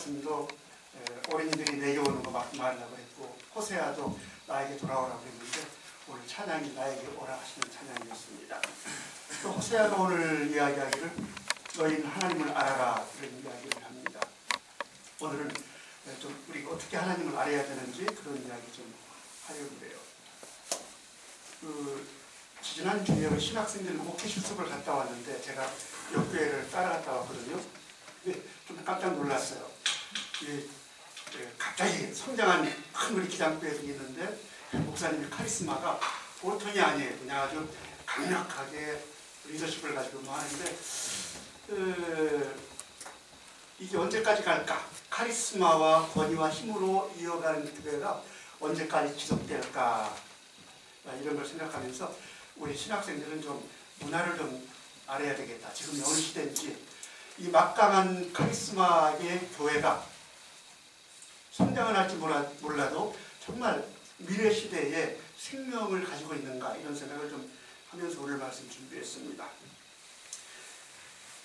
말씀도 어린이들이 내게 오는 거 막 말하려고 했고 호세아도 나에게 돌아오라고 했는데 오늘 찬양이 나에게 오라 하시는 찬양이었습니다. 또 호세아가 오늘 이야기하기를 너희는 하나님을 알아라 그런 이야기를 합니다. 오늘은 좀 우리가 어떻게 하나님을 알아야 되는지 그런 이야기 좀 하려고 해요. 지난주에 신학생들 목회 실습을 갔다 왔는데 제가 옆교회를 따라갔다 왔거든요. 근데 좀 깜짝 놀랐어요. 갑자기 성장한 큰 우리 기장교회들이 있는데 목사님의 카리스마가 보통이 아니에요. 그냥 아주 강력하게 리더십을 가지고 뭐 하는데 이게 언제까지 갈까? 카리스마와 권위와 힘으로 이어가는 교회가 언제까지 지속될까? 이런 걸 생각하면서 우리 신학생들은 좀 문화를 좀 알아야 되겠다. 지금 어느 시대인지 이 막강한 카리스마의 교회가 성장을 할지 몰라도 정말 미래 시대에 생명을 가지고 있는가 이런 생각을 좀 하면서 오늘 말씀 준비했습니다.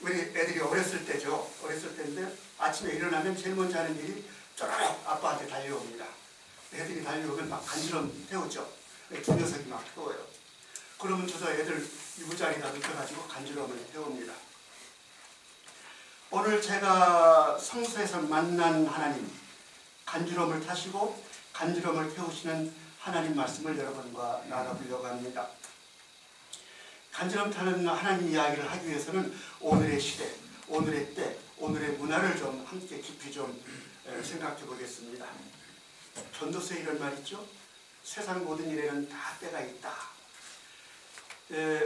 우리 애들이 어렸을 때죠. 어렸을 때인데 아침에 일어나면 제일 먼저 하는 일이 쪼르륵 아빠한테 달려옵니다. 애들이 달려오면 막 간지럼 태우죠. 두 녀석이 막 태워요. 그러면 저도 애들 이부자리다 눕혀가지고 간지럼을 태웁니다. 오늘 제가 성서에서 만난 하나님, 간지럼을 타시고 간지럼을 태우시는 하나님 말씀을 여러분과 나눠보려고 합니다. 간지럼 타는 하나님 이야기를 하기 위해서는 오늘의 시대, 오늘의 때, 오늘의 문화를 좀 함께 깊이 좀 생각해 보겠습니다. 전도서에 이런 말 있죠? 세상 모든 일에는 다 때가 있다.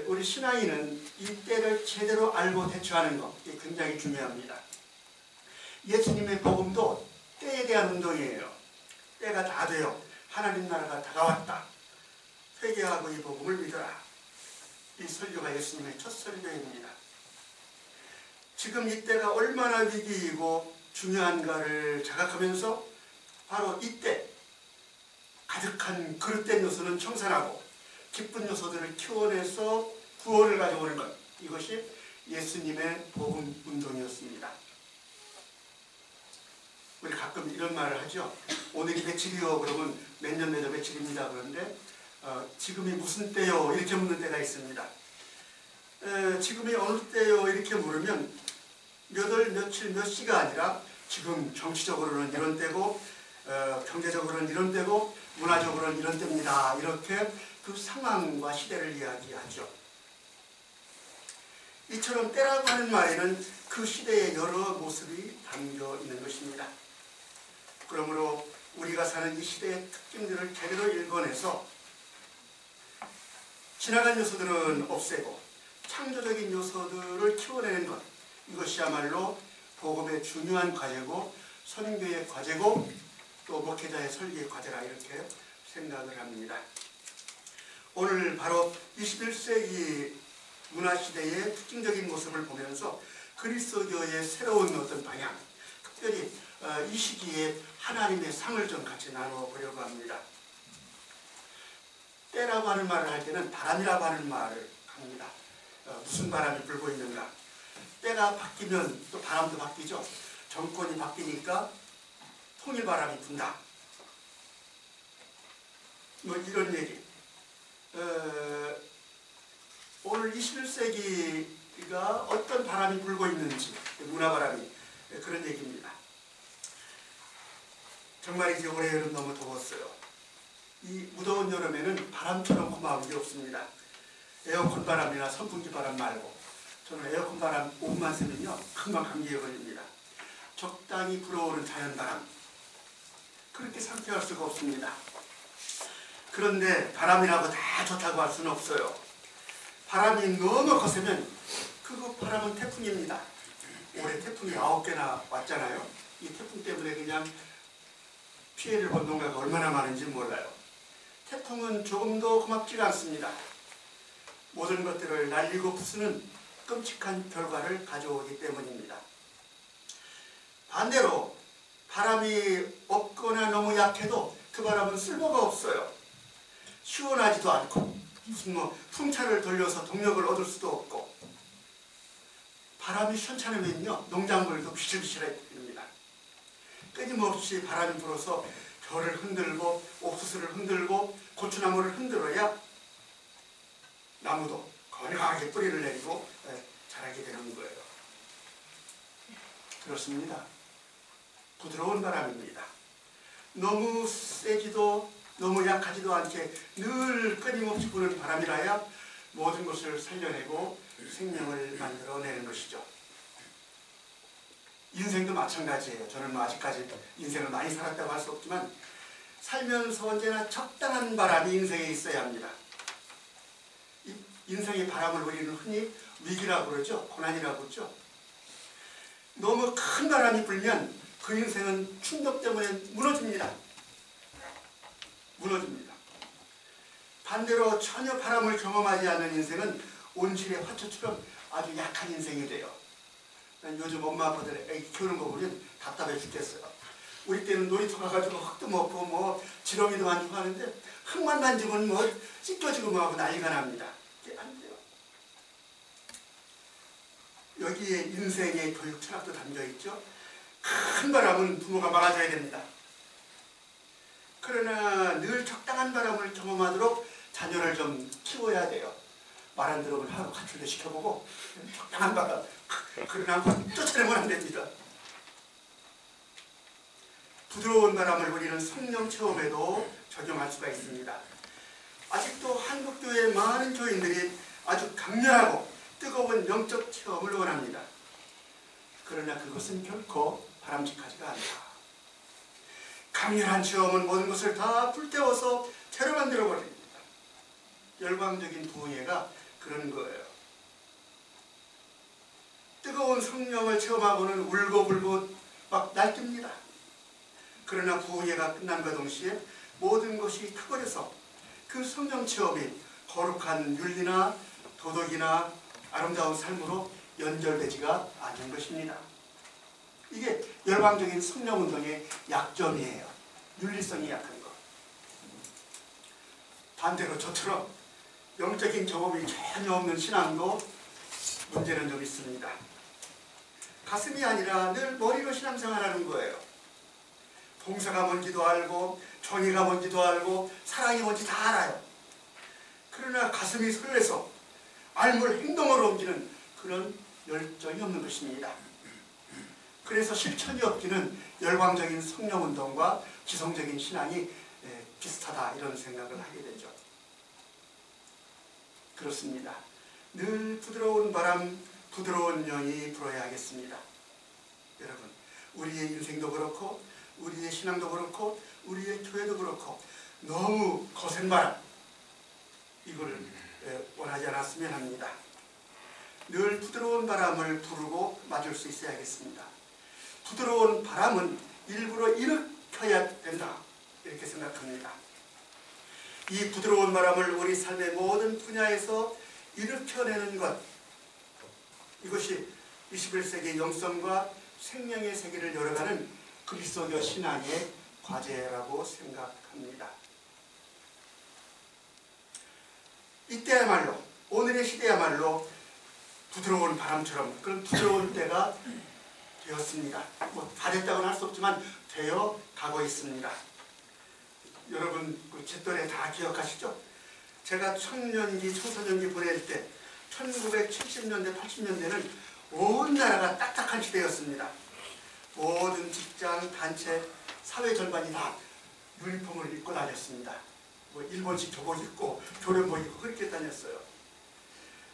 우리 신앙인은 이 때를 제대로 알고 대처하는 것, 이게 굉장히 중요합니다. 예수님의 복음도 때에 대한 운동이에요. 때가 다 돼요. 하나님 나라가 다가왔다. 회개하고 이 복음을 믿어라. 이 설교가 예수님의 첫 설교입니다. 지금 이때가 얼마나 위기이고 중요한가를 자각하면서 바로 이때 가득한 그릇된 요소는 청산하고 기쁜 요소들을 키워내서 구원을 가져오는 것, 이것이 예수님의 복음 운동이었습니다. 우리 가끔 이런 말을 하죠. 오늘이 며칠이요? 그러면 몇 년 내도 며칠입니다. 그런데 지금이 무슨 때요? 이렇게 묻는 때가 있습니다. 지금이 어느 때요? 이렇게 물으면 몇 월, 며칠, 몇 시가 아니라 지금 정치적으로는 이런 때고 경제적으로는 이런 때고 문화적으로는 이런 때입니다. 이렇게 그 상황과 시대를 이야기하죠. 이처럼 때라고 하는 말에는 그 시대의 여러 모습이 담겨 있는 것입니다. 그러므로 우리가 사는 이 시대의 특징들을 제대로 읽어내서 지나간 요소들은 없애고 창조적인 요소들을 키워내는 것, 이것이야말로 복음의 중요한 과제고 선교의 과제고 또 목회자의 설계의 과제라 이렇게 생각을 합니다. 오늘 바로 21세기 문화시대의 특징적인 모습을 보면서 그리스도교의 새로운 어떤 방향, 특별히 이 시기에 하나님의 상을 좀 같이 나눠보려고 합니다. 때라고 하는 말을 할 때는 바람이라고 하는 말을 합니다. 무슨 바람이 불고 있는가. 때가 바뀌면 또 바람도 바뀌죠. 정권이 바뀌니까 통일바람이 분다. 뭐 이런 얘기. 오늘 21세기가 어떤 바람이 불고 있는지, 문화바람이, 그런 얘기입니다. 정말 이제 올해 여름 너무 더웠어요. 이 무더운 여름에는 바람처럼 고마운 게 없습니다. 에어컨 바람이나 선풍기 바람 말고 저는 에어컨 바람 5분만 쐬면요 금방 감기에 걸립니다. 적당히 불어오는 자연바람, 그렇게 상쾌할 수가 없습니다. 그런데 바람이라고 다 좋다고 할 수는 없어요. 바람이 너무 거세면 그 바람은 태풍입니다. 올해 태풍이 9개나 왔잖아요. 이 태풍 때문에 그냥 피해를 본 농가가 얼마나 많은지 몰라요. 태풍은 조금도 고맙지가 않습니다. 모든 것들을 날리고 부수는 끔찍한 결과를 가져오기 때문입니다. 반대로 바람이 없거나 너무 약해도 그 바람은 쓸모가 없어요. 시원하지도 않고 무슨 풍차를 돌려서 동력을 얻을 수도 없고, 바람이 시원찮으면요 농작물도 비실비실해 보입니다. 끊임없이 바람이 불어서 별을 흔들고 옥수수를 흔들고 고추나무를 흔들어야 나무도 건강하게 뿌리를 내리고 자라게 되는 거예요. 그렇습니다. 부드러운 바람입니다. 너무 세지도 너무 약하지도 않게 늘 끊임없이 부는 바람이라야 모든 것을 살려내고 생명을 만들어내는 것이죠. 인생도 마찬가지예요. 저는 아직까지 인생을 많이 살았다고 할 수 없지만 살면서 언제나 적당한 바람이 인생에 있어야 합니다. 인생의 바람을 우리는 흔히 위기라고 그러죠. 고난이라고 그러죠. 너무 큰 바람이 불면 그 인생은 충격 때문에 무너집니다. 무너집니다. 반대로 전혀 바람을 경험하지 않는 인생은 온실의 화초처럼 아주 약한 인생이 돼요. 요즘 엄마 아빠들 애기 키우는 거 보면 답답해 죽겠어요. 우리 때는 놀이터 가가지고 흙도 먹고 뭐 지렁이도 만지고 하는데 흙만 만지면 뭐 찢겨지고 뭐 하고 난리가 납니다. 이게 안 돼요. 여기에 인생의 교육 철학도 담겨있죠. 큰 바람은 부모가 막아줘야 됩니다. 그러나 늘 적당한 바람을 경험하도록 자녀를 좀 키워야 돼요. 말 안 들으면 하루 가출도 시켜보고 적당한 바람 그러나 쫓아내면 안 됩니다. 부드러운 바람을 우리는 성령 체험에도 적용할 수가 있습니다. 아직도 한국교회의 많은 교인들이 아주 강렬하고 뜨거운 영적 체험을 원합니다. 그러나 그것은 결코 바람직하지가 않다. 강렬한 체험은 모든 것을 다 불태워서 재로 만들어버립니다. 열광적인 부흥회가 그런 거예요. 뜨거운 성령을 체험하고는 울고불고 막 날뜁니다. 그러나 부흥회가 끝남과 동시에 모든 것이 타버려서 그 성령 체험이 거룩한 윤리나 도덕이나 아름다운 삶으로 연결되지가 않는 것입니다. 이게 열광적인 성령운동의 약점이에요. 윤리성이 약한 것. 반대로 저처럼 영적인 경험이 전혀 없는 신앙도 문제는 좀 있습니다. 가슴이 아니라 늘 머리로 신앙생활하는 거예요. 봉사가 뭔지도 알고 정의가 뭔지도 알고 사랑이 뭔지 다 알아요. 그러나 가슴이 설레서 알물 행동으로 옮기는 그런 열정이 없는 것입니다. 그래서 실천이 없기는 열광적인 성령운동과 지성적인 신앙이 비슷하다 이런 생각을 하게 되죠. 그렇습니다. 늘 부드러운 바람, 부드러운 영이 불어야 하겠습니다. 여러분, 우리의 인생도 그렇고 우리의 신앙도 그렇고 우리의 교회도 그렇고 너무 거센 바람 이거를 원하지 않았으면 합니다. 늘 부드러운 바람을 부르고 맞을 수 있어야겠습니다. 부드러운 바람은 일부러 일으켜야 된다 이렇게 생각합니다. 이 부드러운 바람을 우리 삶의 모든 분야에서 일으켜내는 것 이것이 21세기 영성과 생명의 세계를 열어가는 그리스도교 신앙의 과제라고 생각합니다. 이때야말로 오늘의 시대야말로 부드러운 바람처럼 그런 부드러운 때가 되었습니다. 뭐 다 됐다고는 할 수 없지만 되어 가고 있습니다. 여러분 제 또래 다 기억하시죠? 제가 청년기, 청소년기 보낼 때 1970년대, 80년대는 온 나라가 딱딱한 시대였습니다. 모든 직장, 단체, 사회 전반이 다 유니폼을 입고 다녔습니다. 뭐 일본식 교복 입고 교련복 입고 그렇게 다녔어요.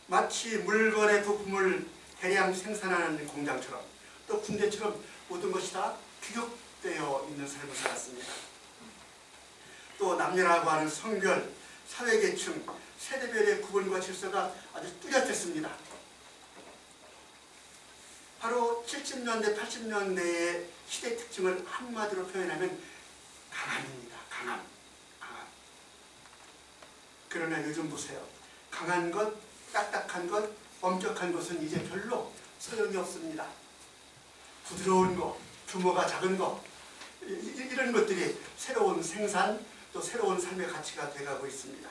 마치 물건의 부품을 대량 생산하는 공장처럼 또 군대처럼 모든 것이 다 규격되어 있는 삶을 살았습니다. 또 남녀라고 하는 성별, 사회계층, 세대별의 구분과 질서가 아주 뚜렷했습니다. 바로 70년대, 80년대의 시대 특징을 한마디로 표현하면 강함입니다. 강함. 그러나 요즘 보세요. 강한 것, 딱딱한 것, 엄격한 것은 이제 별로 소용이 없습니다. 부드러운 것, 규모가 작은 것 이런 것들이 새로운 생산 또 새로운 삶의 가치가 돼가고 있습니다.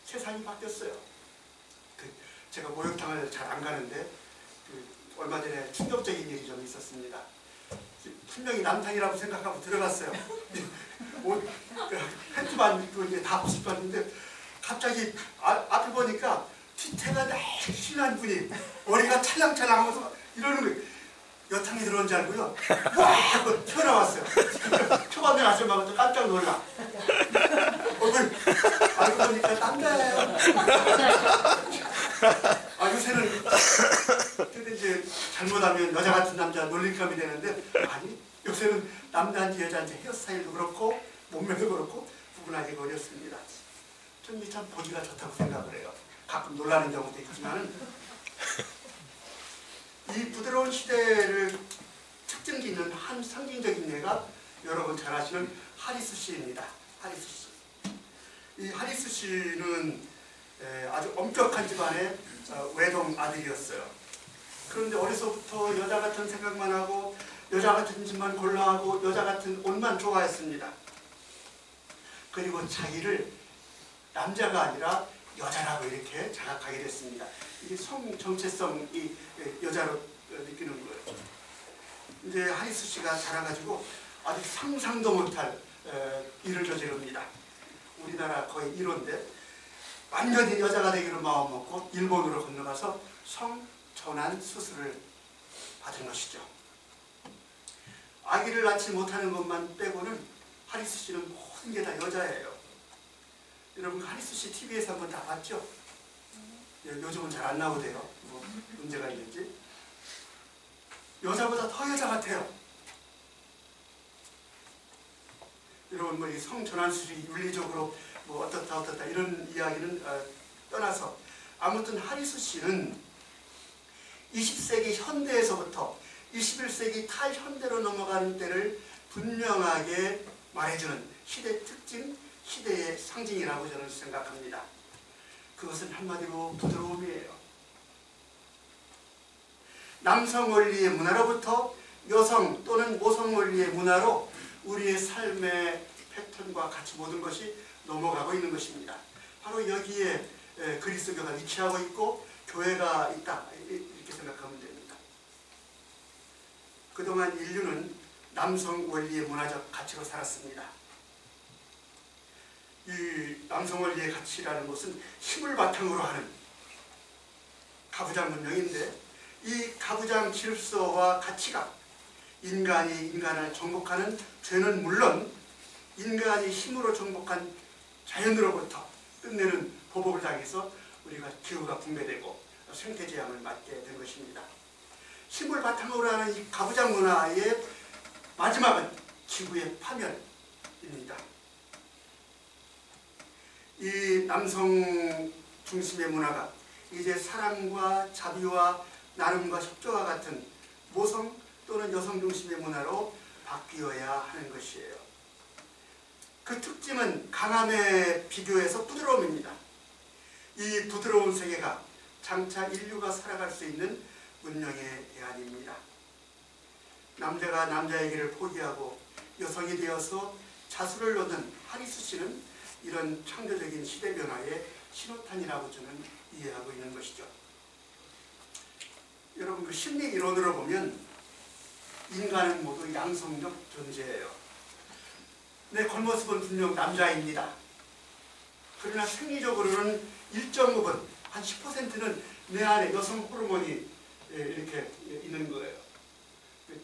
세상이 바뀌었어요. 제가 목욕탕을 잘 안 가는데 얼마 전에 충격적인 일이 좀 있었습니다. 분명히 남탕이라고 생각하고 들어갔어요. 옷, 팬츠만 입고 이제 다 벗어봤는데 갑자기 앞에 보니까 뒤태가 날씬한 분이 머리가 찰랑찰랑하면서 이러는 거예요. 여탕이 들어온 줄 알고요. 와! 하고 튀어나왔어요. 초반에 아줌마가 깜짝 놀라. 알고 보니까 남자예요. 요새는 근데 이제 잘못하면 여자 같은 남자 놀림감이 되는데 아니 요새는 남자인지 여자인지 헤어스타일도 그렇고 몸매도 그렇고 구분하기가 어렵습니다. 저는 참 보기가 좋다고 생각을 해요. 가끔 놀라는 경우도 있지만 이 부드러운 시대를 특징 짓는 한 상징적인 예가 여러분 잘 아시는 하리스 씨입니다. 하리스 씨. 이 하리스 씨는 아주 엄격한 집안의 외동 아들이었어요. 그런데 어려서부터 여자 같은 생각만 하고 여자 같은 집만 골라하고 여자 같은 옷만 좋아했습니다. 그리고 자기를 남자가 아니라 여자라고 이렇게 자각하게 됐습니다. 이게 성 정체성이 여자로 느끼는 거예요. 이제 하리스 씨가 자라가지고 아주 상상도 못할 일을 저지릅니다. 우리나라 거의 1호인데 완전히 여자가 되기로 마음먹고 일본으로 건너가서 성전환 수술을 받은 것이죠. 아기를 낳지 못하는 것만 빼고는 하리스 씨는 모든 게 다 여자예요. 여러분 하리스 씨 TV에서 한번 다 봤죠? 요즘은 잘 안 나오대요. 뭐 문제가 있는지. 여자보다 더 여자 같아요. 여러분 뭐 이 성전환 수술이 윤리적으로 뭐 어떻다 이런 이야기는 떠나서 아무튼 하리스 씨는 20세기 현대에서부터 21세기 탈현대로 넘어가는 때를 분명하게 말해주는 시대 특징, 시대의 상징이라고 저는 생각합니다. 그것은 한마디로 부드러움이에요. 남성 원리의 문화로부터 여성 또는 모성 원리의 문화로 우리의 삶의 패턴과 같이 모든 것이 넘어가고 있는 것입니다. 바로 여기에 그리스도교가 위치하고 있고 교회가 있다 이렇게 생각하면 됩니다. 그동안 인류는 남성 원리의 문화적 가치로 살았습니다. 이 남성 원리의 가치라는 것은 힘을 바탕으로 하는 가부장 문명인데 이 가부장 질서와 가치가 인간이 인간을 정복하는 죄는 물론 인간이 힘으로 정복한 자연으로부터 끝내는 보복을 당해서 우리가 기후가 붕괴되고 생태재앙을 맞게 된 것입니다. 힘을 바탕으로 하는 이 가부장 문화의 마지막은 지구의 파멸입니다. 이 남성 중심의 문화가 이제 사랑과 자비와 나눔과 협조와 같은 모성 또는 여성 중심의 문화로 바뀌어야 하는 것이에요. 그 특징은 강함에 비교해서 부드러움입니다. 이 부드러운 세계가 장차 인류가 살아갈 수 있는 문명의 대안입니다. 남자가 남자의 길을 포기하고 여성이 되어서 자수를 얻은 하리스 씨는 이런 창조적인 시대 변화의 신호탄이라고 저는 이해하고 있는 것이죠. 여러분 그 심리 이론으로 보면 인간은 모두 양성적 존재예요. 내 겉모습은 분명 남자입니다. 그러나 생리적으로는 일정 부분, 한 10%는 내 안에 여성 호르몬이 이렇게 있는 거예요.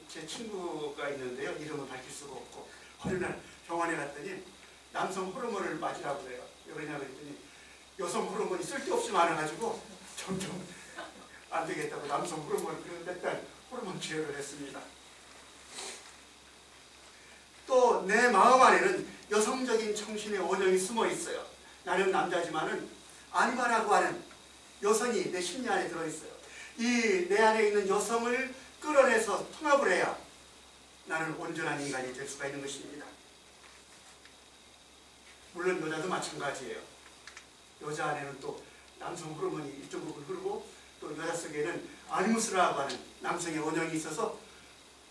제 친구가 있는데요. 이름은 밝힐 수가 없고 어느 날 병원에 갔더니 남성 호르몬을 맞으라고 그래요. 왜 그러냐 그랬더니 여성 호르몬이 쓸데없이 많아가지고 점점 안 되겠다고 남성 호르몬을 그래서 몇 달 호르몬 치료를 했습니다. 또 내 마음 안에는 여성적인 정신의 원형이 숨어 있어요. 나는 남자지만은 아니마라고 하는 여성이 내 심리 안에 들어있어요. 이 내 안에 있는 여성을 끌어내서 통합을 해야 나는 온전한 인간이 될 수가 있는 것입니다. 물론 여자도 마찬가지예요. 여자 안에는 또 남성 호르몬이 이쪽 부분 흐르고 또 여자 속에는 아니무스라고 하는 남성의 원형이 있어서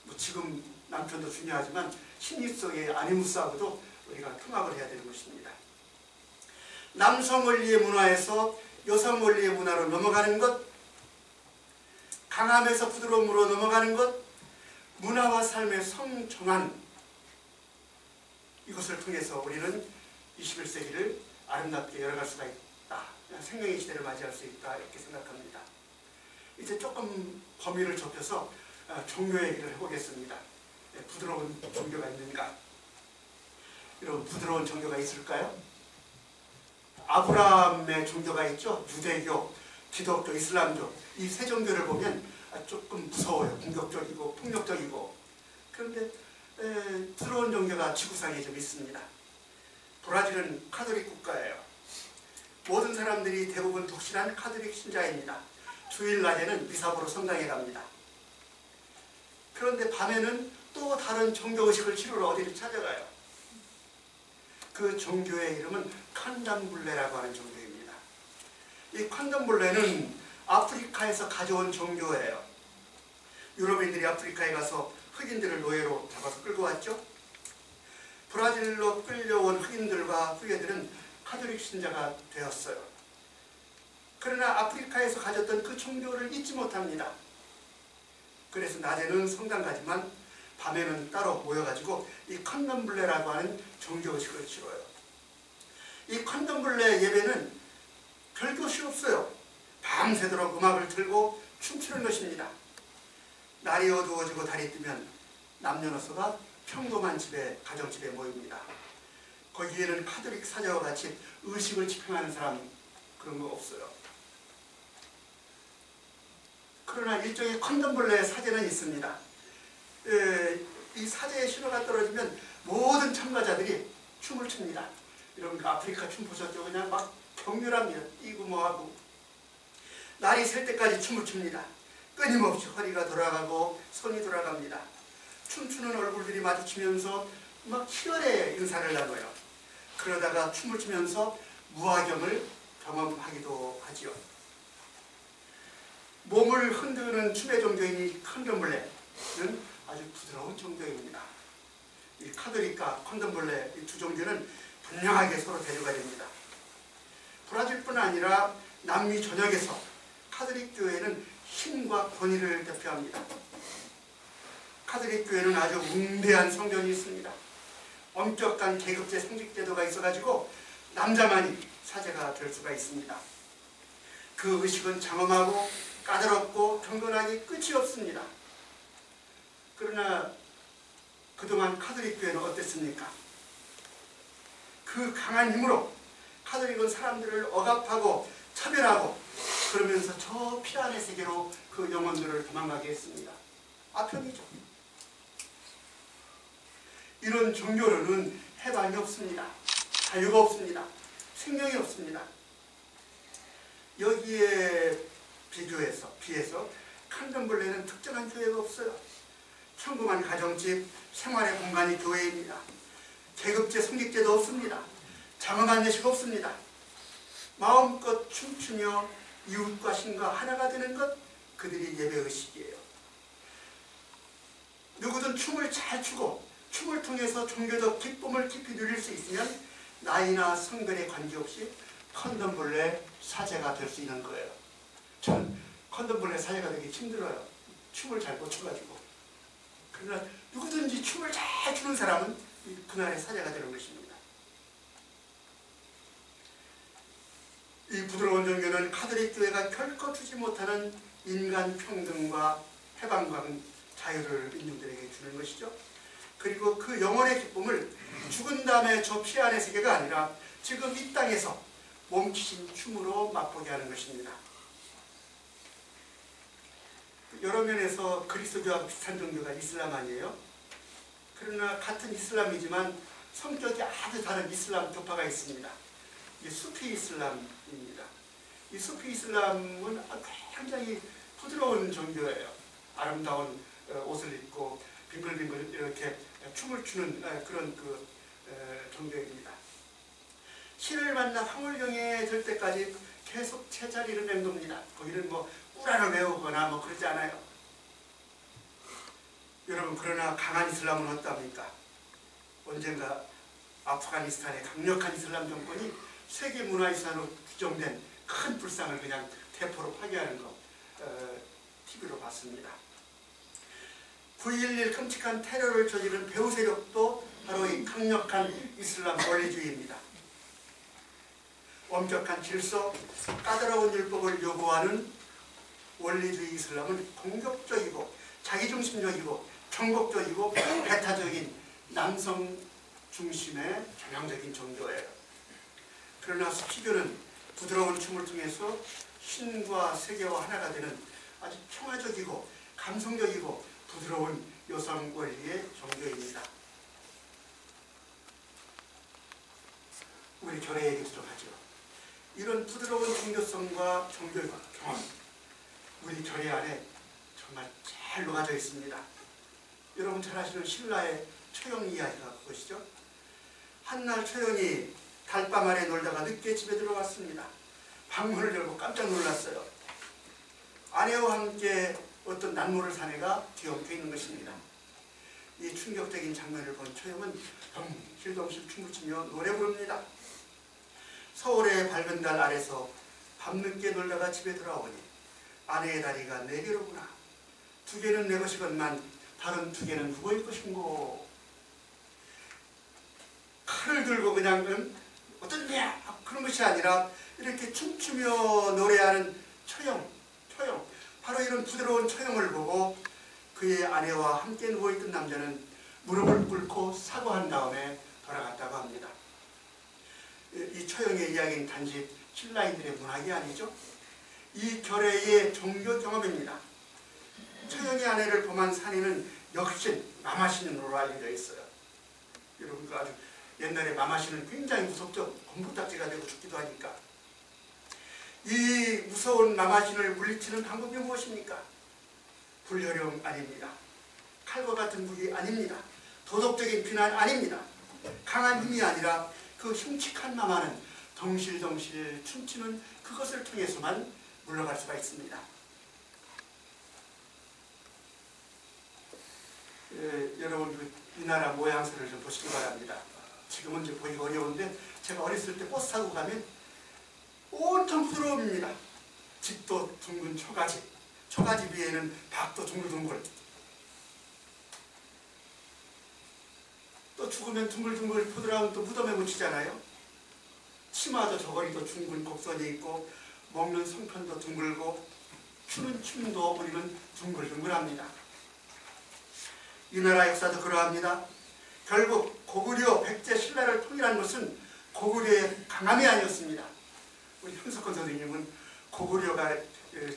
뭐 지금 남편도 중요하지만 심리 속의 아니무스하고도 우리가 통합을 해야 되는 것입니다. 남성 원리의 문화에서 여성 원리의 문화로 넘어가는 것, 강함에서 부드러움으로 넘어가는 것, 문화와 삶의 성정한 이것을 통해서 우리는 21세기를 아름답게 열어갈 수가 있다. 생명의 시대를 맞이할 수 있다. 이렇게 생각합니다. 이제 조금 범위를 좁혀서 종교 얘기를 해보겠습니다. 부드러운 종교가 있는가? 여러분, 부드러운 종교가 있을까요? 아브라함의 종교가 있죠. 유대교, 기독교, 이슬람교. 이 세 종교를 보면 조금 무서워요. 공격적이고 폭력적이고. 그런데 부드러운 종교가 지구상에 좀 있습니다. 브라질은 카톨릭 국가예요. 모든 사람들이 대부분 독실한 카톨릭 신자입니다. 주일날에는 미사 보러 성당에 갑니다. 그런데 밤에는 또 다른 종교의식을 치르러 어디를 찾아가요. 그 종교의 이름은 칸덤블레라고 하는 종교입니다. 이 칸덤블레는 아프리카에서 가져온 종교예요. 유럽인들이 아프리카에 가서 흑인들을 노예로 잡아서 끌고 왔죠. 브라질로 끌려온 흑인들과 후예들은 카톨릭 신자가 되었어요. 그러나 아프리카에서 가졌던 그 종교를 잊지 못합니다. 그래서 낮에는 성당 가지만 밤에는 따로 모여가지고 이 칸덤블레라고 하는 종교의식을 치러요. 이 칸덤블레 예배는 별것이 없어요. 밤새도록 음악을 틀고 춤추는 것입니다. 날이 어두워지고 달이 뜨면 남녀노소가 평범한 집에, 가정집에 모입니다. 거기에는 카톨릭 사제와 같이 의식을 집행하는 사람 그런 거 없어요. 그러나 일종의 칸덤블레 사제는 있습니다. 이 사제의 신호가 떨어지면 모든 참가자들이 춤을 춥니다. 여러분 아프리카 춤 보셨죠? 그냥 막 격렬합니다. 뛰고 뭐하고. 날이 셀 때까지 춤을 춥니다. 끊임없이 허리가 돌아가고 손이 돌아갑니다. 춤추는 얼굴들이 마주치면서 막 희열의 인사를 나눠요. 그러다가 춤을 추면서 무화경을 경험하기도 하지요. 몸을 흔드는 춤의 종교인 이 칸덤블레는 아주 부드러운 종교입니다. 이 카톨릭과 칸덤블레 이 두 종교는 분명하게 서로 대조가 됩니다. 브라질뿐 아니라 남미 전역에서 카톨릭 교회는 힘과 권위를 대표합니다. 카톨릭 교회는 아주 웅대한 성전이 있습니다. 엄격한 계급제 상직제도가 있어가지고 남자만이 사제가 될 수가 있습니다. 그 의식은 장엄하고 까다롭고 경건하기 끝이 없습니다. 그러나 그동안 카톨릭 교회는 어땠습니까? 그 강한 힘으로 카톨릭은 사람들을 억압하고 차별하고 그러면서 저 피안의 세계로 그 영혼들을 도망가게 했습니다. 아편이죠. 이런 종교로는 해방이 없습니다. 자유가 없습니다. 생명이 없습니다. 여기에 비해서 칸덤블레는 특정한 교회가 없어요. 평범한 가정집, 생활의 공간이 교회입니다. 계급제, 성직제도 없습니다. 장엄한 예식 없습니다. 마음껏 춤추며 이웃과 신과 하나가 되는 것, 그들이 예배의식이에요. 누구든 춤을 잘 추고 춤을 통해서 종교적 기쁨을 깊이 누릴 수 있으면 나이나 성별에 관계없이 칸덤블레 사제가 될 수 있는 거예요. 저는 칸덤블레 사제가 되기 힘들어요. 춤을 잘 못 춰가지고. 그러나 누구든지 춤을 잘 추는 사람은 그날의 사제가 되는 것입니다. 이 부드러운 종교는 카톨릭 교회가 결코 주지 못하는 인간 평등과 해방과 자유를 인류들에게 주는 것이죠. 그리고 그 영혼의 기쁨을 죽은 다음에 저 피안의 세계가 아니라 지금 이 땅에서 몸치신 춤으로 맛보게 하는 것입니다. 여러 면에서 그리스도교와 비슷한 종교가 이슬람 아니에요? 그러나 같은 이슬람이지만 성격이 아주 다른 이슬람 교파가 있습니다. 이게 수피 이슬람입니다. 이 수피 이슬람은 굉장히 부드러운 종교예요. 아름다운 옷을 입고 빙글빙글 이렇게 춤을 추는 그런 종교입니다. 신을 만나 황홀경에 들 때까지 계속 제자리를 맴돕니다. 거기는 뭐 꾸란을 외우거나 뭐 그러지 않아요. 여러분, 그러나 강한 이슬람은 어떻습니까? 언젠가 아프가니스탄의 강력한 이슬람 정권이 세계문화유산으로 규정된 큰 불상을 그냥 대포로 파괴하는 거 TV로 봤습니다. 9.11 끔찍한 테러를 저지른 배후 세력도 바로 이 강력한 이슬람 원리주의입니다. 엄격한 질서, 까다로운 율법을 요구하는 원리주의 이슬람은 공격적이고 자기중심적이고 정복적이고 배타적인 남성 중심의 전형적인 종교예요. 그러나 수피교는 부드러운 춤을 통해서 신과 세계와 하나가 되는 아주 평화적이고 감성적이고 부드러운 여성 원리의 종교입니다. 우리 결의 얘기도 좀 하죠. 이런 부드러운 종교성과 종교 경험, 우리 결의 안에 정말 잘 녹아져 있습니다. 여러분 잘 아시는 신라의 처형 이야기가 그것이죠. 한날 처형이 달밤 아래 놀다가 늦게 집에 들어왔습니다. 방문을 열고 깜짝 놀랐어요. 아내와 함께 어떤 난모를 사내가 뒤엉켜 있는 것입니다. 이 충격적인 장면을 본 처형은 덩실덩실 춤을 추며 노래 부릅니다. 서울의 밝은 달 아래서 밤늦게 놀다가 집에 돌아오니 아내의 다리가 4개로구나. 2개는 내 것이건만 다른 2개는 누구의 것인고. 칼을 들고 그냥 어떻냐 그런 것이 아니라 이렇게 춤추며 노래하는 처형. 바로 이런 부드러운 처형을 보고 그의 아내와 함께 누워있던 남자는 무릎을 꿇고 사과한 다음에 돌아갔다고 합니다. 이 처형의 이야기는 단지 신라인들의 문학이 아니죠. 이 결의의 종교 경험입니다. 처형의 아내를 범한 산인은 역시 마마신으로 알려져 있어요. 여러분 아주 옛날에 마마신은 굉장히 무섭죠. 공부딱지가 되고 죽기도 하니까. 이 무서운 마마신을 물리치는 방법이 무엇입니까? 불효령 아닙니다. 칼과 같은 무기 아닙니다. 도덕적인 비난 아닙니다. 강한 힘이 아니라 그 흉측한 마마는 덩실덩실 춤추는 그것을 통해서만 물러갈 수가 있습니다. 여러분 이 나라 모양새를 좀 보시기 바랍니다. 지금은 이제 보기가 어려운데 제가 어렸을 때 버스 타고 가면 온통 부드러움입니다. 집도 둥근 초가집, 초가집 위에는 닭도 둥글둥글, 또 죽으면 둥글둥글 부드러운 또 무덤에 묻히잖아요. 치마도 저고리도 둥근 곡선이 있고 먹는 송편도 둥글고 추는 춤도 우리는 둥글둥글합니다. 이 나라 역사도 그러합니다. 결국 고구려 백제 신라를 통일한 것은 고구려의 강함이 아니었습니다. 우리 현석권 선생님은 고구려가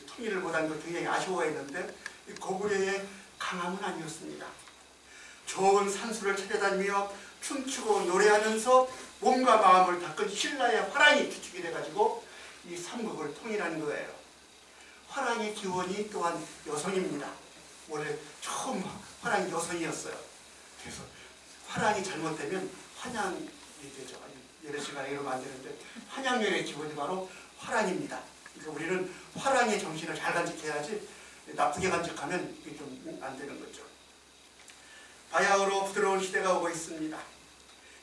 통일을 못한 걸 굉장히 아쉬워했는데 고구려의 강함은 아니었습니다. 좋은 산수를 찾아다니며 춤추고 노래하면서 몸과 마음을 닦은 신라의 화랑이 주축이 돼가지고 이 삼국을 통일한 거예요. 화랑의 기원이 또한 여성입니다. 원래 처음 화랑이 여성이었어요. 그래서 화랑이 잘못되면 환양이 되죠. 여러 시간에 이러면 안 되는데 환양열의 기본이 바로 화랑입니다. 그러니까 우리는 화랑의 정신을 잘 간직해야지 나쁘게 간직하면 이게 좀 안 되는 거죠. 바야흐로 부드러운 시대가 오고 있습니다.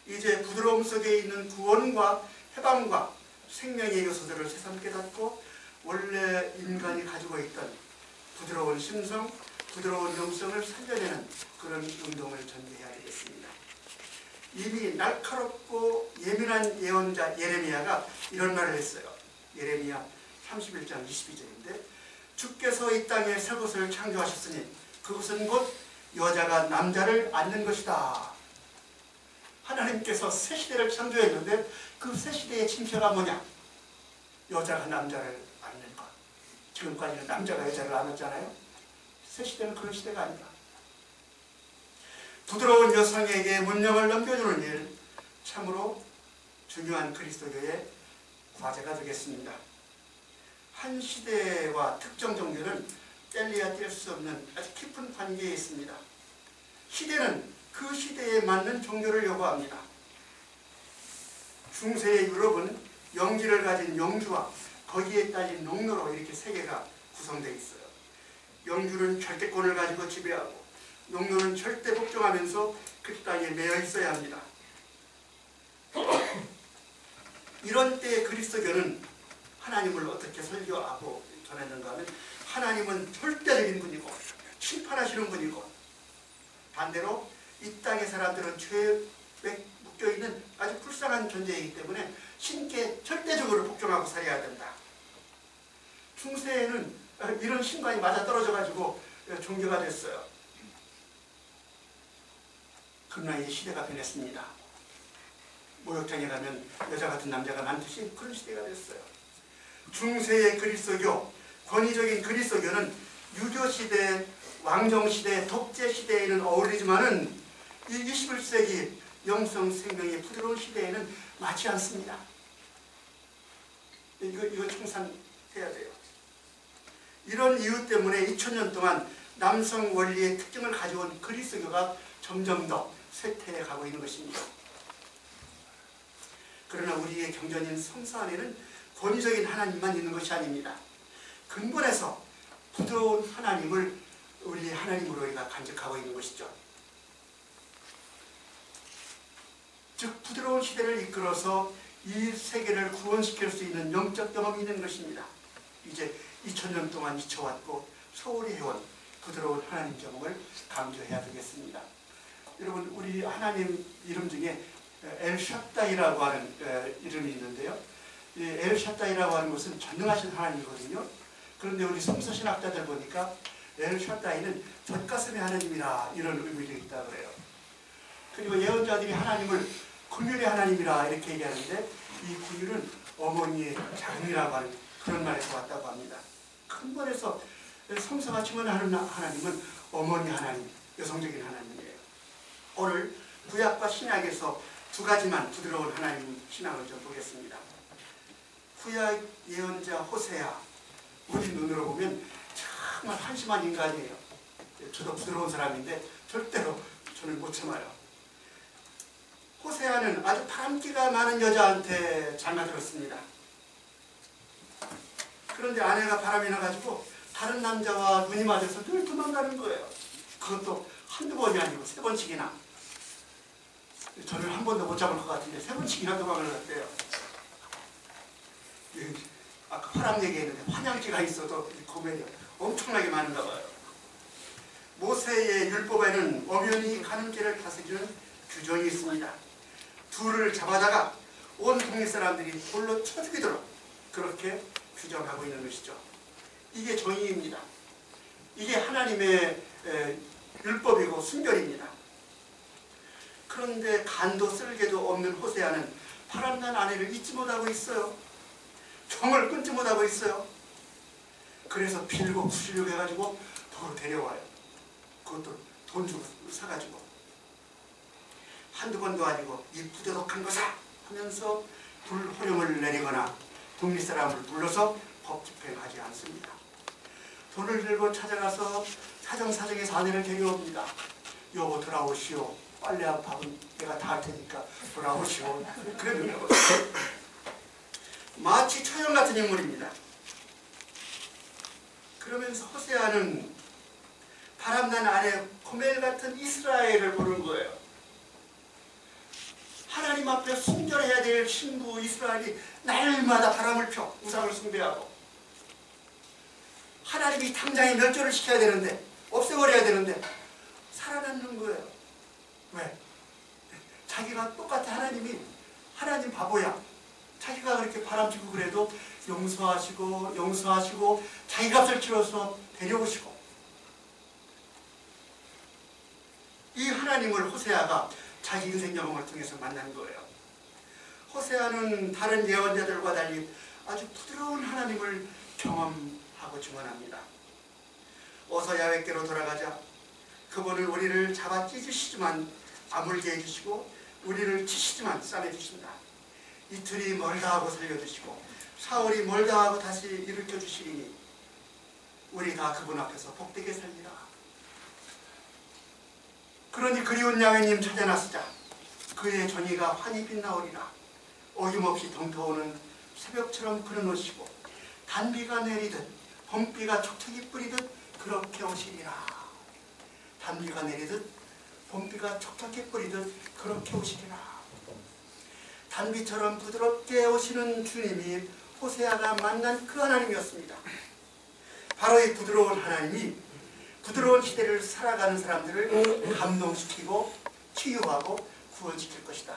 이제 부드러움 속에 있는 구원과 해방과 생명의 요소들을 새삼 깨닫고 원래 인간이 가지고 있던 부드러운 심성, 부드러운 영성을 살려내는 그런 운동을 전개해야 되겠습니다. 이미 날카롭고 예민한 예언자 예레미야가 이런 말을 했어요. 예레미야 31장 22절인데 주께서 이 땅에 새 것을 창조하셨으니 그것은 곧 여자가 남자를 낳는 것이다. 하나님께서 새 시대를 창조했는데 그 새 시대의 징표가 뭐냐? 여자가 남자를 낳는 것. 지금까지는 남자가 여자를 낳았잖아요. 새 시대는 그런 시대가 아니다. 부드러운 여성에게 문명을 넘겨주는 일, 참으로 중요한 그리스도교의 과제가 되겠습니다. 한 시대와 특정 종교는 뗄래야 뗄 수 없는 아주 깊은 관계에 있습니다. 시대는 그 시대에 맞는 종교를 요구합니다. 중세의 유럽은 영지를 가진 영주와 거기에 딸린 농노로 이렇게 세 개가 구성되어 있어요. 영주는 절대권을 가지고 지배하고 농노는 절대 복종하면서 그 땅에 매여 있어야 합니다. 이런 때에 그리스도교는 하나님을 어떻게 설교하고 전했는가 하면 하나님은 절대적인 분이고 심판하시는 분이고 반대로 이 땅의 사람들은 죄에 묶여있는 아주 불쌍한 존재이기 때문에 신께 절대적으로 복종하고 살아야 된다. 중세에는 이런 신관이 맞아떨어져가지고 종교가 됐어요. 그러나 이 시대가 변했습니다. 목욕탕에 가면 여자 같은 남자가 많듯이 그런 시대가 됐어요. 중세의 그리스도교, 권위적인 그리스도교는 유교시대, 왕정시대, 독재시대에는 어울리지만은 이 21세기 영성 생명의 부드러운 시대에는 맞지 않습니다. 이거 청산해야 돼요. 이런 이유 때문에 2000년 동안 남성 원리의 특징을 가져온 그리스도교가 점점 더 쇠퇴해 가고 있는 것입니다. 그러나 우리의 경전인 성서 안에는 권위적인 하나님만 있는 것이 아닙니다. 근본에서 부드러운 하나님을 우리의 하나님으로 우리가 간직하고 있는 것이죠. 즉 부드러운 시대를 이끌어서 이 세계를 구원시킬 수 있는 영적 경험이 있는 것입니다. 이제 2000년 동안 잊혀왔고 소홀히 해온 부드러운 하나님 경험을 강조해야 되겠습니다. 여러분, 우리 하나님 이름 중에 엘샤다이라고 하는 이름이 있는데요. 이 엘샤다이라고 하는 것은 전능하신 하나님이거든요. 그런데 우리 성서신학자들 보니까 엘샤다이는 젖가슴의 하나님이라 이런 의미가 있다고 그래요. 그리고 예언자들이 하나님을 긍휼의 하나님이라 이렇게 얘기하는데 이 긍휼은 어머니의 자궁이라고 하는 그런 말에서 왔다고 합니다. 근본에서 성서가 증언하는 하나님은 어머니 하나님, 여성적인 하나님이에요. 오늘 구약과 신약에서 두 가지만 부드러운 하나님 신앙을 좀 보겠습니다. 구약 예언자 호세아, 우리 눈으로 보면 정말 한심한 인간이에요. 저도 부드러운 사람인데 절대로 저는 못 참아요. 호세아는 아주 바람기가 많은 여자한테 장가들었습니다. 그런데 아내가 바람이 나가지고 다른 남자와 눈이 맞아서 늘 도망가는 거예요. 그것도 한두 번이 아니고 세 번씩이나. 저를 한 번도 못 잡을 것 같은데 세 번씩이나 도망을 갔대요. 아까 화랑 얘기했는데 환양지가 있어도 고멜이 엄청나게 많은가 봐요. 모세의 율법에는 엄연히 가는 길을 다스리는 규정이 있습니다. 둘을 잡아다가 온 동네 사람들이 돌로 쳐 죽이도록 그렇게 규정하고 있는 것이죠. 이게 정의입니다. 이게 하나님의 율법이고 순결입니다. 그런데 간도 쓸개도 없는 호세아는 바람난 아내를 잊지 못하고 있어요. 정을 끊지 못하고 있어요. 그래서 빌고 부수려고 해가지고 도로 데려와요. 그것도 돈 주고 사가지고. 한두 번도 아니고 이 부도덕한 거사 하면서 불호령을 내리거나 동네 사람을 불러서 법 집행하지 않습니다. 돈을 들고 찾아가서 사정사정해서 아내를 데려옵니다. 여보 돌아오시오. 빨래하고 밥은 내가 다 할 테니까 돌아오시오. 그러는 거죠. 마치 처형 같은 인물입니다. 그러면서 호세아는 바람난 아내 고멜 같은 이스라엘을 보는 거예요. 하나님 앞에 순결해야 될 신부 이스라엘이 날마다 바람을 펴 우상을 숭배하고 하나님이 당장에 멸절을 시켜야 되는데 없애버려야 되는데 살아남는 거예요. 왜? 자기가 똑같아. 하나님 바보야. 자기가 그렇게 바람피고 그래도 용서하시고 자기 값을 치러서 데려오시고 이 하나님을 호세아가 자기 인생 경험을 통해서 만난 거예요. 호세아는 다른 예언자들과 달리 아주 부드러운 하나님을 경험하고 증언합니다. 어서 야훼께로 돌아가자. 그분은 우리를 잡아 찢으시지만 아물게 해주시고 우리를 치시지만 싸매주신다. 이틀이 멀다 하고 살려주시고 사흘이 멀다 하고 다시 일으켜 주시리니 우리 다 그분 앞에서 복되게 살리라. 그러니 그리운 야훼님 찾아 나서자. 그의 정의가 환히 빛나오리라. 어김없이 덩터오는 새벽처럼 그는 오시고 단비가 내리듯 봄비가 촉촉이 뿌리듯 그렇게 오시리라. 단비가 내리듯 봄비가 촉촉히 뿌리듯 그렇게 오시리라. 단비처럼 부드럽게 오시는 주님이 호세아가 만난 그 하나님이었습니다. 바로 이 부드러운 하나님이 부드러운 시대를 살아가는 사람들을 감동시키고 치유하고 구원시킬 것이다.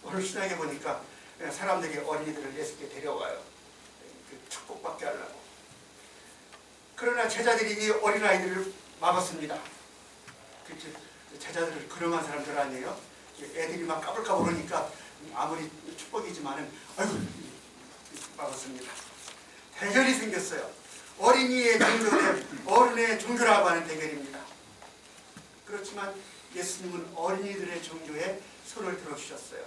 오늘 신학에 보니까 사람들이 어린이들을 예수께 데려와요. 축복받게 하려고. 그러나 제자들이 이 어린아이들을 막았습니다. 제자들을 근엄한 사람들 아니에요? 애들이 막 까불까불 하니까 아무리 축복이지만은 아이고 막았습니다. 대결이 생겼어요. 어린이의 종교 대 어른의 종교라고 하는 대결입니다. 그렇지만 예수님은 어린이들의 종교에 손을 들어주셨어요.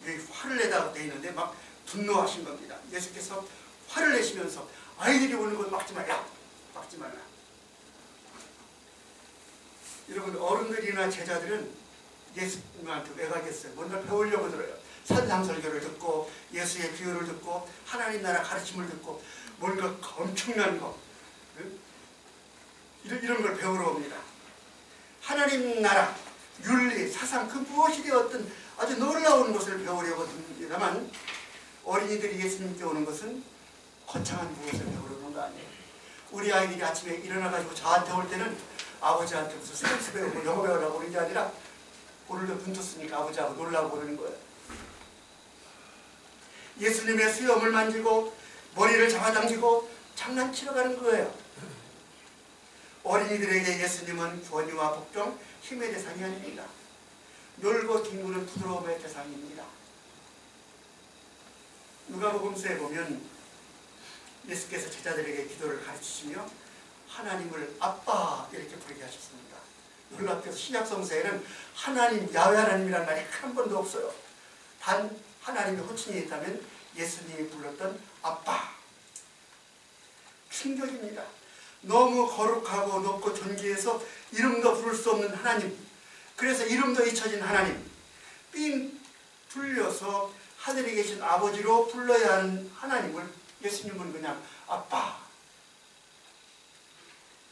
여기 화를 내다고 되어 있는데 막 분노하신 겁니다. 예수께서 화를 내시면서 아이들이 오는 걸 막지 말라. 막지 말라. 여러분, 어른들이나 제자들은 예수님한테 왜 가겠어요? 뭔가 배우려고 들어요. 산상설교를 듣고 예수의 비유를 듣고 하나님 나라 가르침을 듣고 뭔가 엄청난 거 이런 걸 배우러 옵니다. 하나님 나라, 윤리, 사상 그 무엇이 되었든 아주 놀라운 것을 배우려고 듭니다만 어린이들이 예수님께 오는 것은 거창한 무엇을 배우러 오는 거 아니에요. 우리 아이들이 아침에 일어나가지고 저한테 올 때는 아버지한테 무슨 사이언스 배우고 영어 배우라고 오는 게 아니라 오늘도 눈 떴으니까 아버지하고 놀라고 그러는 거예요. 예수님의 수염을 만지고 머리를 잡아당기고 장난치러 가는 거예요. 어린이들에게 예수님은 권위와 복종, 힘의 대상이 아닙니다. 놀고 뒹구는 부드러움의 대상입니다. 누가복음서에 보면 예수께서 제자들에게 기도를 가르치시며 하나님을 아빠 이렇게 부르게 하셨습니다. 놀랍게도 신약성서에는 하나님, 야훼 하나님이라는 말이 한 번도 없어요. 단 하나님의 호칭이 있다면 예수님이 불렀던 아빠. 충격입니다. 너무 거룩하고 높고 존귀해서 이름도 부를 수 없는 하나님, 그래서 이름도 잊혀진 하나님, 삥 불려서 하늘에 계신 아버지로 불러야 하는 하나님을 예수님은 그냥 아빠.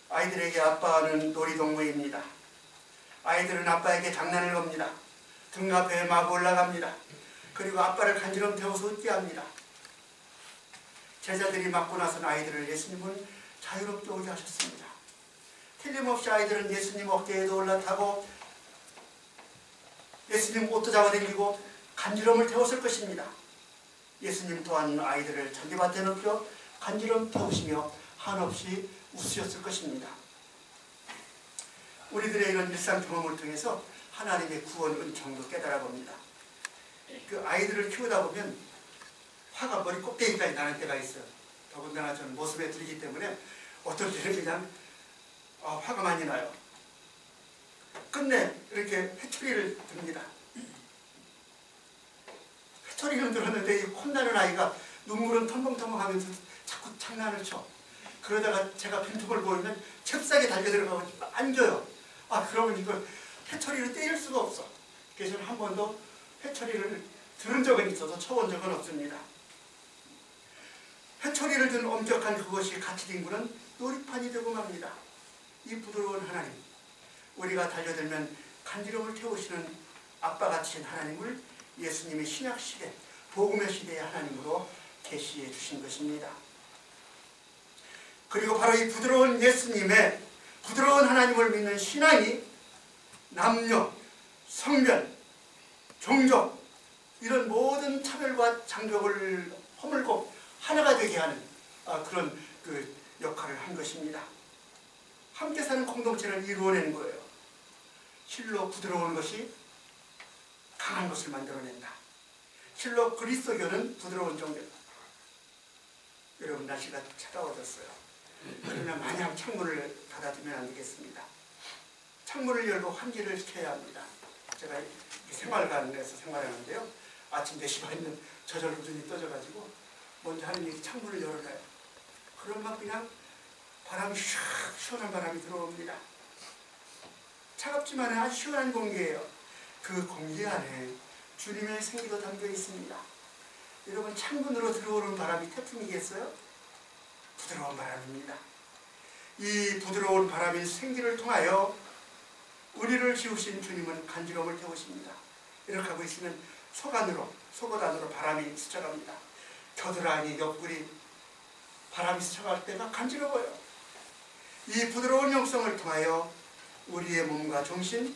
아이들에게 아빠는 놀이동무입니다. 아이들은 아빠에게 장난을 겁니다. 등 앞에 마구 올라갑니다. 그리고 아빠를 간지럼 태워서 웃게 합니다. 제자들이 맞고 나선 아이들을 예수님은 자유롭게 오게 하셨습니다. 틀림없이 아이들은 예수님 어깨에도 올라타고 예수님 옷도 잡아당기고 간지럼을 태웠을 것입니다. 예수님 또한 아이들을 잔디밭에 눕혀 간지럼 태우시며 한없이 웃으셨을 것입니다. 우리들의 이런 일상 경험을 통해서 하나님의 구원 은총도 깨달아 봅니다. 그 아이들을 키우다 보면 화가 머리 꼭대기까지 나는 때가 있어요. 더군다나 저는 모습에 들이기 때문에 어떤 때는 그냥 화가 많이 나요. 끝내 이렇게 회초리를 듭니다. 회초리는 들었는데 이 혼나는 아이가 눈물은 텀벙텀벙 하면서 자꾸 장난을 쳐. 그러다가 제가 빈틈을 보이면 잽싸게 달려들어가고 안겨요. 그러면 이걸 회초리를 때릴 수가 없어. 그래서 저는 한 번도 회초리를 들은 적은 있어도 쳐본 적은 없습니다. 회초리를 든 엄격한 그것이 같이 뒹구는 놀이판이 되고 맙니다. 이 부드러운 하나님, 우리가 달려들면 간지럼을 태우시는 아빠같이 하나님을 예수님의 신약시대, 복음의 시대의 하나님으로 계시해 주신 것입니다. 그리고 바로 이 부드러운 예수님의 부드러운 하나님을 믿는 신앙이 남녀, 성별, 종족 이런 모든 차별과 장벽을 허물고 하나가 되게 하는 그런 역할을 한 것입니다. 함께 사는 공동체를 이루어내는 거예요. 실로 부드러운 것이 강한 것을 만들어낸다. 실로 그리스도교는 부드러운 종교. 여러분, 날씨가 차가워졌어요. 그러나 마냥 창문을 닫아두면 안 되겠습니다. 창문을 열고 환기를 시켜야 합니다. 제가 생활관에서 생활하는데요. 아침 4시 반에는 저절로 눈이 떠져가지고 먼저 하는 일이 창문을 열어놔요. 그러면 그냥 바람이 샥 시원한 바람이 들어옵니다. 차갑지만 아주 시원한 공기예요. 그 공기 안에 주님의 생기도 담겨 있습니다. 여러분, 창문으로 들어오는 바람이 태풍이겠어요? 부드러운 바람입니다. 이 부드러운 바람인 생기를 통하여 우리를 지으신 주님은 간지럼을 태우십니다. 이렇게 하고 있으면 속옷 안으로 바람이 스쳐갑니다. 겨드랑이, 옆구리 바람이 스쳐갈 때가 간지러워요. 이 부드러운 영성을 통하여 우리의 몸과 정신,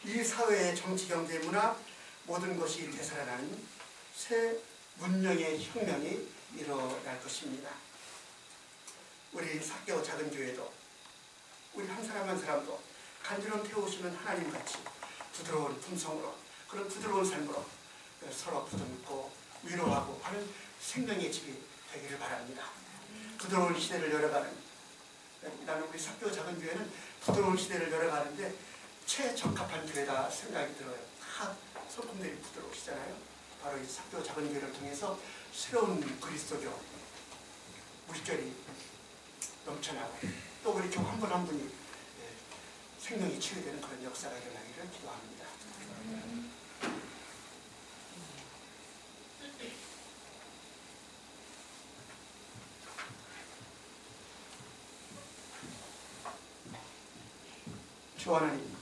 이 사회의 정치, 경제, 문화 모든 것이 되살아나는 새 문명의 혁명이 일어날 것입니다. 우리 사개오 작은 교회도 우리 한 사람 한 사람도 간절히 태우시는 하나님같이 부드러운 품성으로 그런 부드러운 삶으로 서로 부둥고 위로하고 하는 생명의 집이 되기를 바랍니다. 부드러운 시대를 열어가는, 나는 우리 사개오 작은 교회는 부드러운 시대를 열어가는데 최적합한 교회다 생각이 들어요. 다 성품들이 부드러우시잖아요. 바로 이 사개오 작은 교회를 통해서 새로운 그리스도교 물결이 넘쳐나고 또 우리 교 한 분 한 분이 생명이 치유되는 그런 역사가 일어나기를 기도합니다. 주 하나님,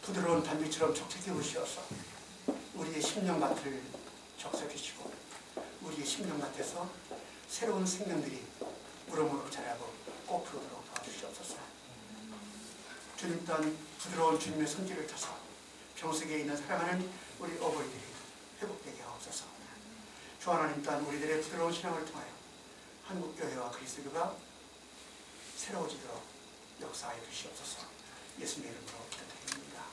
부드러운 단비처럼 촉촉해 오시어서 우리의 심령밭을 적셔주시고 우리의 심령밭에서 새로운 생명들이 우러무러 자라고 꽃피우도록 도와주시옵소서. 주님 또한 부드러운 주님의 손길을 타서 병석에 있는 사랑하는 우리 어버이들이 회복되게 하옵소서. 주 하나님 또한 우리들의 부드러운 신앙을 통하여 한국교회와 그리스도교가 새로워지도록 역사하여 주시옵소서. 예수님의 이름으로 기도드립니다.